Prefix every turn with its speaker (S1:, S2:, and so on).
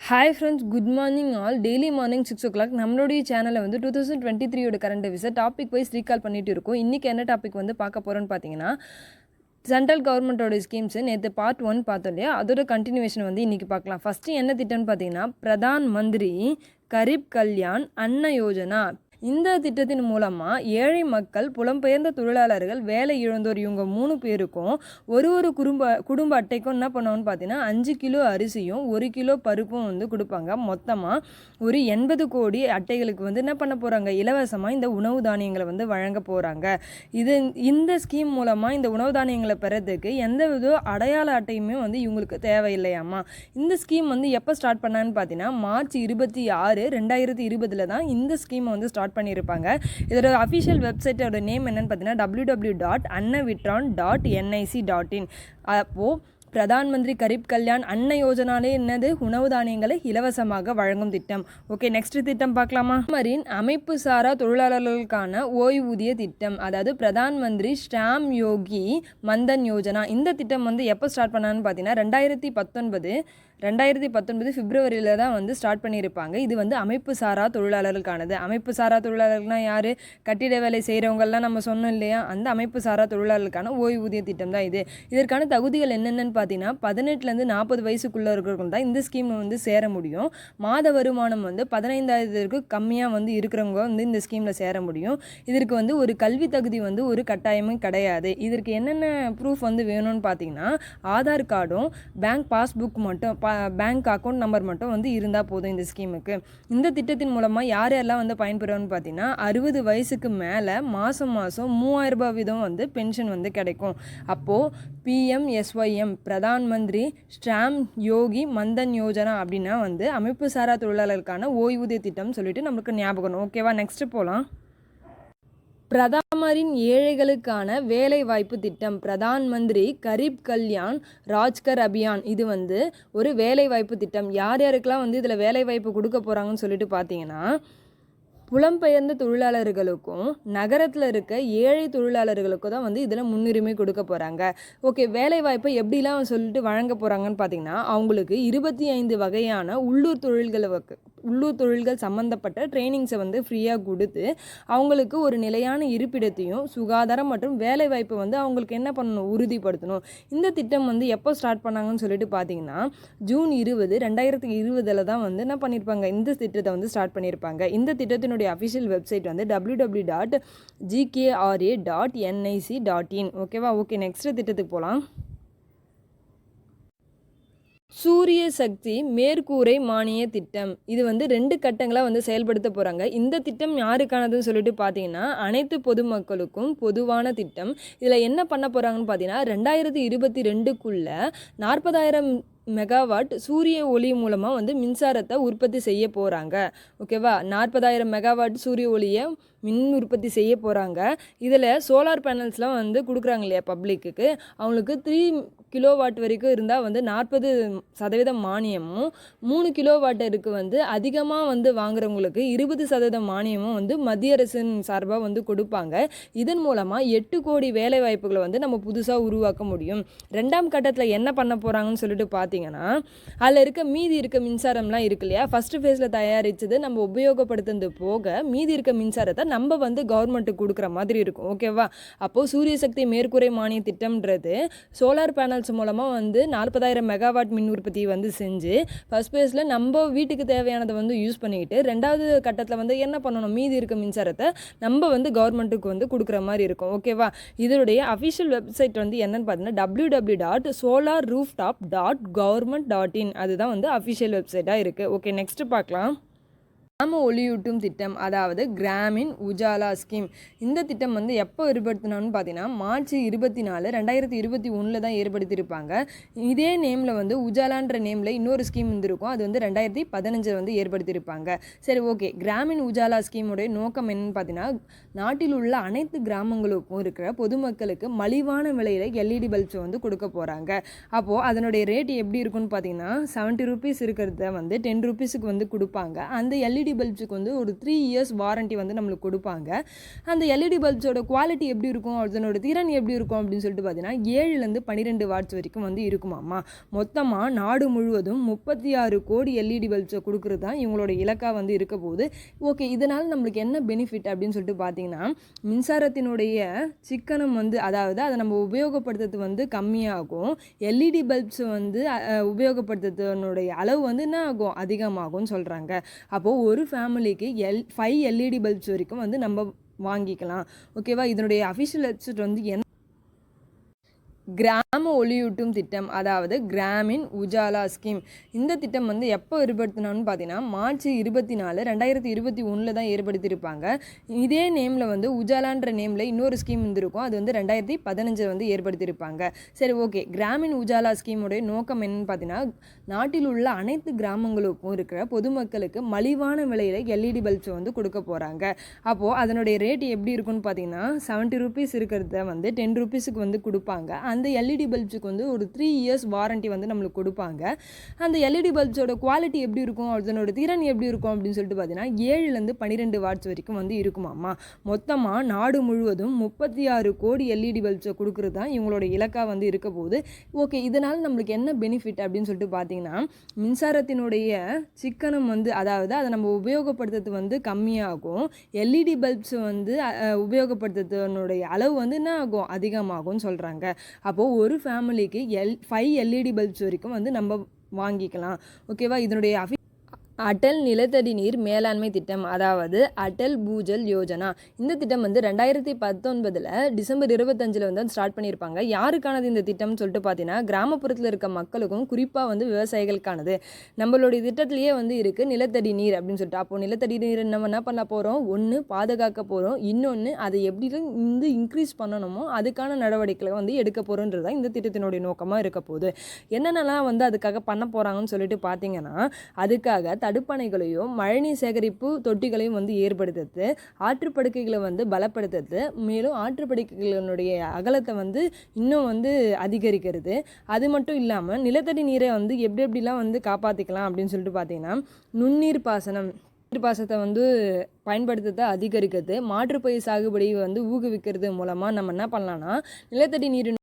S1: Hi friends, good morning all. Daily morning 6 o'clock நம்மளுடைய சேனலில் வந்து 2023 கரண்ட் அஃபேர்ஸை டாபிக் வைஸ் ரீகால் பண்ணிட்டு இருக்கோம். இன்றைக்கி என்ன டாபிக் வந்து பார்க்க போகிறோன்னு பார்த்தீங்கன்னா, சென்ட்ரல் கவர்மெண்ட்டோட ஸ்கீம்ஸு நேற்று பார்ட் 1 பார்த்தோம் இல்லையா, அதோட கண்டினியூவேஷன் வந்து இன்றைக்கி பார்க்கலாம். ஃபஸ்ட்டு என்ன திட்டம்னு பார்த்தீங்கன்னா, பிரதான் மந்திரி கரீப் கல்யாண் அன்ன யோஜனா. இந்த திட்டத்தின் மூலமாக ஏழை மக்கள், புலம்பெயர்ந்த தொழிலாளர்கள், வேலை இழந்தோர் இவங்க 3 பேருக்கும் ஒரு குடும்ப அட்டைக்கும் என்ன பண்ணுவோன்னு பார்த்தீங்கன்னா 5 கிலோ அரிசியும் 1 கிலோ பருப்பும் வந்து கொடுப்பாங்க. மொத்தமாக ஒரு 80 கோடி அட்டைகளுக்கு வந்து என்ன பண்ண போகிறாங்க, இலவசமாக இந்த உணவு தானியங்களை வந்து வழங்க போகிறாங்க. இந்த ஸ்கீம் மூலமாக இந்த உணவு தானியங்களை பெறதுக்கு எந்த வித அடையாள அட்டையுமே வந்து இவங்களுக்கு தேவையில்லையாமா. இந்த ஸ்கீம் வந்து எப்போ ஸ்டார்ட் பண்ணான்னு பார்த்தீங்கன்னா March 26, 2020 தான் இந்த ஸ்கீமை வந்து ஸ்டார்ட் பண்ணியிருப்பாங்க. இதோட அஃபிஷியல் வெப்சைட்டோட நேம் என்னன்னு பார்த்தீங்கன்னா www.annavitron.nic.in. அப்போது பிரதான் மந்திரி கரீப் கல்யாண் அன்ன யோஜனாலே என்னது, உணவு தானியங்களை இலவசமாக வழங்கும் திட்டம். ஓகே, நெக்ஸ்ட் திட்டம் பார்க்கலாமா. மரின் அமைப்பு சாரா தொழிலாளர்களுக்கான ஓய்வூதிய திட்டம், அதாவது பிரதான் மந்திரி ஸ்ராம் யோகி மந்தன் யோஜனா. இந்த திட்டம் வந்து எப்போ ஸ்டார்ட் பண்ணான்னு பார்த்தீங்கன்னா 2019 பிப்ரவரியில் தான் வந்து ஸ்டார்ட் பண்ணியிருப்பாங்க. இது வந்து அமைப்பு சாரா தொழிலாளர்களுக்கானது. அமைப்பு சாரா தொழிலாளர்கள்னால் யார்? கட்டிட வேலை செய்கிறவங்கெல்லாம் நம்ம சொன்னோம் இல்லையா, அந்த அமைப்பு சாரா தொழிலாளர்களுக்கான ஓய்வூதிய திட்டம் தான் இது. இதற்கான தகுதிகள் என்னென்னு பார்த்தீங்கன்னா 18லேருந்து 40 வயசுக்குள்ளே இருக்கிறவங்க தான் இந்த ஸ்கீமில் வந்து சேர முடியும். மாத வருமானம் வந்து 15,000 கம்மியாக வந்து இருக்கிறவங்க வந்து இந்த ஸ்கீமில் சேர முடியும். இதற்கு வந்து ஒரு கல்வி தகுதி வந்து ஒரு கட்டாயமும் கிடையாது. இதற்கு என்னென்ன ப்ரூஃப் வந்து வேணும்னு பார்த்தீங்கன்னா ஆதார் கார்டும் பேங்க் பாஸ்புக் மட்டும், பேங்க் அக்கௌண்ட் நம்பர் மட்டும் வந்து இருந்தால் போதும் இந்த ஸ்கீமுக்கு. இந்த திட்டத்தின் மூலமாக யாரெல்லாம் வந்து பயன்பெறும்னு பார்த்தீங்கன்னா 60 வயசுக்கு மேலே மாதம் 3000 ரூபாய் வீதம் வந்து பென்ஷன் வந்து கிடைக்கும். அப்போது PMSYM பிரதான் மந்திரி ஸ்ராம் யோகி மந்தன் யோஜனா அப்படின்னா வந்து அமைப்பு சாரா தொழிலாளர்களுக்கான ஓய்வூதிய திட்டம் சொல்லிட்டு நம்மளுக்கு ஞாபகம். ஓகேவா, நெக்ஸ்ட் போகலாம். பிரதமரின் ஏழைகளுக்கான வேலை வாய்ப்பு திட்டம், பிரதான் மந்திரி கரீப் கல்யாண் ராஜ்கர் அபியான். இது வந்து ஒரு வேலை வாய்ப்பு திட்டம். யார் யாருக்கெல்லாம் வந்து இதில் வேலை வாய்ப்பு கொடுக்க போகிறாங்கன்னு சொல்லிட்டு பார்த்தீங்கன்னா, புலம்பெயர்ந்த தொழிலாளர்களுக்கும் நகரத்தில் இருக்க ஏழை தொழிலாளர்களுக்கும் தான் வந்து இதில் முன்னுரிமை கொடுக்க போகிறாங்க. ஓகே, வேலை வாய்ப்பை எப்படிலாம் சொல்லிட்டு வழங்க போகிறாங்கன்னு பார்த்தீங்கன்னா, அவங்களுக்கு 25 வகையான உள்ளூர் தொழில்கள் சம்மந்தப்பட்ட ட்ரைனிங்ஸை வந்து ஃப்ரீயாக கொடுத்து அவங்களுக்கு ஒரு நிலையான இருப்பிடத்தையும் சுகாதாரம் மற்றும் வேலை வாய்ப்பை வந்து அவங்களுக்கு என்ன பண்ணணும், உறுதிப்படுத்தணும். இந்த திட்டம் வந்து எப்போ ஸ்டார்ட் பண்ணாங்கன்னு சொல்லிட்டு பார்த்தீங்கன்னா June 20, 2020 தான் வந்து என்ன பண்ணியிருப்பாங்க, இந்த திட்டத்தை வந்து ஸ்டார்ட் பண்ணியிருப்பாங்க. இந்த திட்டத்தினுடைய அஃபிஷியல் வெப்சைட் வந்து www.gkra.nic.in. ஓகேவா. ஓகே, நெக்ஸ்ட் திட்டத்துக்கு போகலாம். சூரிய சக்தி மேற்கூரை மானிய திட்டம். இது வந்து 2 கட்டங்களாக வந்து செயல்படுத்த போகிறாங்க. இந்த திட்டம் யாருக்கானதுன்னு சொல்லிட்டு பார்த்தீங்கன்னா அனைத்து பொதுமக்களுக்கும் பொதுவான திட்டம். இதில் என்ன பண்ண போகிறாங்கன்னு பார்த்தீங்கன்னா 2022க்குள்ள 40,000 மெகாவாட் சூரிய ஒளி மூலமாக வந்து மின்சாரத்தை உற்பத்தி செய்ய போகிறாங்க. ஓகேவா, 40,000 மெகாவாட் சூரிய ஒளியை மின் உற்பத்தி செய்ய போகிறாங்க. இதில் சோலார் பேனல்ஸ்லாம் வந்து கொடுக்குறாங்க இல்லையா பப்ளிக்கு, அவங்களுக்கு 3 கிலோவாட் வரைக்கும் இருந்தால் வந்து 40% மானியமும், 3 கிலோவாட்டருக்கு வந்து அதிகமாக வந்து வாங்குறவங்களுக்கு 20% மானியமும் வந்து மத்திய அரசின் சார்பாக வந்து கொடுப்பாங்க. இதன் மூலமாக 8 கோடி வேலை வாய்ப்புகளை வந்து நம்ம புதுசாக உருவாக்க முடியும். 2ஆம் கட்டத்தில் என்ன பண்ண போகிறாங்கன்னு சொல்லிட்டு பார்த்தீங்கன்னா, அதில் மீதி இருக்க மின்சாரம்லாம் இருக்கு இல்லையா, ஃபஸ்ட்டு ஃபேஸில் தயாரித்தது நம்ம உபயோகப்படுத்துறது போக மீதி இருக்க மின்சாரத்தை நம்ம வந்து கவர்மெண்ட்டுக்கு கொடுக்குற மாதிரி இருக்கும். ஓகேவா. அப்போது சூரிய சக்தி மேற்கூரை மானிய திட்டம்ன்றது சோலார் பேனல்ஸ் மூலமாக வந்து 40,000 மெகாவாட் மின் உற்பத்தி வந்து செஞ்சு ஃபர்ஸ்ட் ஃபேஸில் நம்ம வீட்டுக்கு தேவையானதை வந்து யூஸ் பண்ணிக்கிட்டு 2வது கட்டத்தில் வந்து என்ன பண்ணணும், மீதி இருக்க மின்சாரத்தை நம்ம வந்து கவர்மெண்ட்டுக்கு வந்து கொடுக்குற மாதிரி இருக்கும். ஓகேவா. இதனுடைய அஃபிஷியல் வெப்சைட் வந்து என்னன்னு பார்த்தீங்கன்னா www.solarrooftop.government.in. அதுதான் வந்து அஃபிஷியல் வெப்சைட்டாக இருக்குது. ஓகே, நெக்ஸ்ட் பார்க்கலாம். கிராம ஒளியூட்டும் திட்டம், அதாவது கிராமின் உஜாலா ஸ்கீம். இந்த திட்டம் வந்து எப்போ ஏற்படுத்தினோன்னு பார்த்தீங்கன்னா March 24, 2021 தான் ஏற்படுத்தியிருப்பாங்க. இதே நேமில் வந்து உஜாலான்ற நேமில் இன்னொரு ஸ்கீம் இருந்திருக்கும். அது வந்து 2015 வந்து ஏற்படுத்தியிருப்பாங்க. சரி, ஓகே. கிராமின் உஜாலா ஸ்கீமுடைய நோக்கம் என்னன்னு பார்த்தீங்கன்னா, நாட்டில் உள்ள அனைத்து கிராமங்களுக்கும் இருக்கிற பொதுமக்களுக்கு மலிவான விலையில் LED பல்ப்ஸ் வந்து கொடுக்க போகிறாங்க. அப்போது அதனுடைய ரேட் எப்படி இருக்குன்னு பார்த்தீங்கன்னா 70 ரூபீஸ் இருக்கிறத வந்து 10 ரூபீஸுக்கு வந்து கொடுப்பாங்க. அந்த LED எல்இடி பல்ப்ஸுக்கு வந்து ஒரு 3 இயர்ஸ் வாரண்ட்டி வந்து நம்மளுக்கு கொடுப்பாங்க. அந்த எல்இடி பல்ப்ஸோட குவாலிட்டி எப்படி இருக்கும், அதனோட திறன் எப்படி இருக்கும் அப்படின்னு சொல்லிட்டு பார்த்தீங்கன்னா 7லேருந்து 12 வாட்ஸ் வரைக்கும் வந்து இருக்குமாம்மா. மொத்தமாக நாடு முழுவதும் 36 கோடி எல்இடி பல்ப்ஸை கொடுக்குறது தான் இவங்களோட இலக்காக வந்து இருக்க போகுது. ஓகே, இதனால் நம்மளுக்கு என்ன பெனிஃபிட் அப்படின்னு சொல்லிட்டு பார்த்தீங்கன்னா மின்சாரத்தினுடைய சிக்கனம் வந்து அதாவது அதை நம்ம உபயோகப்படுத்துறது வந்து கம்மியாகும். எல்இடி பல்ப்ஸ் வந்து உபயோகப்படுத்துறதுனுடைய அளவு வந்து என்ன ஆகும், அதிகமாகும்னு சொல்கிறாங்க. அப்போது ஒரு ஃபேமிலிக்கு 5 எல்இடி பல்ப்ஸ் வரைக்கும் வந்து நம்ம வாங்கிக்கலாம். ஓகேவா? இதனுடைய அஃபிஷியல் வெப்சைட் வந்து கிராம ஒளியூட்டும் திட்டம், அதாவது கிராமின் உஜாலா ஸ்கீம். இந்த திட்டம் வந்து எப்போ ஏற்படுத்தினான்னு பார்த்தீங்கன்னா மார்ச் 24, 2021 தான் ஏற்படுத்தியிருப்பாங்க. இதே நேமில் வந்து உஜாலான்ற நேமில் இன்னொரு ஸ்கீம் இருந்திருக்கும். அது வந்து 2015 வந்து ஏற்படுத்தியிருப்பாங்க. சரி, ஓகே. கிராமின் உஜாலா ஸ்கீமுடைய நோக்கம் என்னன்னு பார்த்தீங்கன்னா நாட்டில் உள்ள அனைத்து கிராமங்களுக்கும் இருக்கிற பொதுமக்களுக்கு மலிவான விலையில் எல்இடி பல்ப்ஸ் வந்து கொடுக்க போகிறாங்க. அப்போது அதனுடைய ரேட் எப்படி இருக்குன்னு பார்த்தீங்கன்னா 70 ரூபீஸ் இருக்கிறத வந்து 10 ரூபீஸுக்கு வந்து கொடுப்பாங்க. அந்த எல்இடி பல்ப்ஸுக்கு வந்து ஒரு 3 இயர்ஸ் வாரண்ட்டி வந்து நம்மளுக்கு கொடுப்பாங்க. அந்த எல்இடி பல்ப்ஸோட குவாலிட்டி எப்படி இருக்கும், அதனோட திறன் எப்படி இருக்கும் அப்படின்னு சொல்லிட்டு பார்த்தீங்கன்னா 7லேருந்து 12 வாட்ஸ் வரைக்கும் வந்து இருக்குமாம்மா. மொத்தமாக நாடு முழுவதும் 36 கோடி எல்இடி பல்ப்ஸை கொடுக்குறது தான் இவங்களோட இலக்காக வந்து இருக்க போகுது. ஓகே, இதனால் நம்மளுக்கு என்ன பெனிஃபிட் அப்படின்னு சொல்லிட்டு பார்த்தீங்கன்னா மின்சாரத்தினுடைய சிக்கனம் வந்து அதாவது அதை நம்ம உபயோகப்படுத்துறது வந்து கம்மியாகும். எல்இடி பல்ப்ஸ் வந்து உபயோகப்படுத்துறதுனுடைய அளவு வந்து என்ன ஆகும், அதிகமாகும்னு சொல்கிறாங்க. அப்போது ஒரு ஃபேமிலிக்கு 5 எல்இடி பல்ப்ஸ் வரைக்கும் வந்து நம்ம வாங்கிக்கலாம். ஓகேவா? இதனுடைய அடல் நிலத்தடி நீர் மேலாண்மை திட்டம், அதாவது அடல் பூஜல் யோஜனா. இந்த திட்டம் வந்து 2019 டிசம்பர் 25 வந்து ஸ்டார்ட் பண்ணியிருப்பாங்க. யாருக்கானது இந்த திட்டம்னு சொல்லிட்டு பார்த்தீங்கன்னா கிராமப்புறத்தில் இருக்க மக்களுக்கும் குறிப்பாக வந்து விவசாயிகளுக்கானது. நம்மளுடைய திட்டத்திலேயே வந்து இருக்குது நிலத்தடி நீர் அப்படின்னு சொல்லிட்டு. அப்போது நிலத்தடி நீர் நம்ம என்ன பண்ண போகிறோம், ஒன்று பாதுகாக்க போகிறோம், இன்னொன்று அதை எப்படி வந்து இன்க்ரீஸ் பண்ணணுமோ அதுக்கான நடவடிக்கைகளை வந்து எடுக்க போகிறோன்றது தான் இந்த திட்டத்தினுடைய நோக்கமாக இருக்க போகுது. என்னென்னலாம் வந்து அதுக்காக பண்ண போகிறாங்கன்னு சொல்லிட்டு பார்த்தீங்கன்னா அதுக்காக தடுப்பணைகளையும் மழைநீர் சேகரிப்பு தொட்டிகளையும் வந்து ஏற்படுத்துறது, ஆற்றுப்படுக்கைகளை வந்து பலப்படுத்துறது, மேலும் ஆற்றுப்படுக்கைகளினுடைய அகலத்தை வந்து இன்னும் வந்து அதிகரிக்கிறது. அது மட்டும் இல்லாமல் நிலத்தடி நீரை வந்து எப்படிலாம் வந்து காப்பாற்றிக்கலாம் அப்படின்னு சொல்லிட்டு பார்த்தீங்கன்னா நுண்ணீர் பாசனத்தை வந்து பயன்படுத்துறதை அதிகரிக்கிறது, மாற்றுப்பயிர் சாகுபடி வந்து ஊக்குவிக்கிறது மூலமாக நம்ம என்ன பண்ணலாம்னா நிலத்தடி நீரின்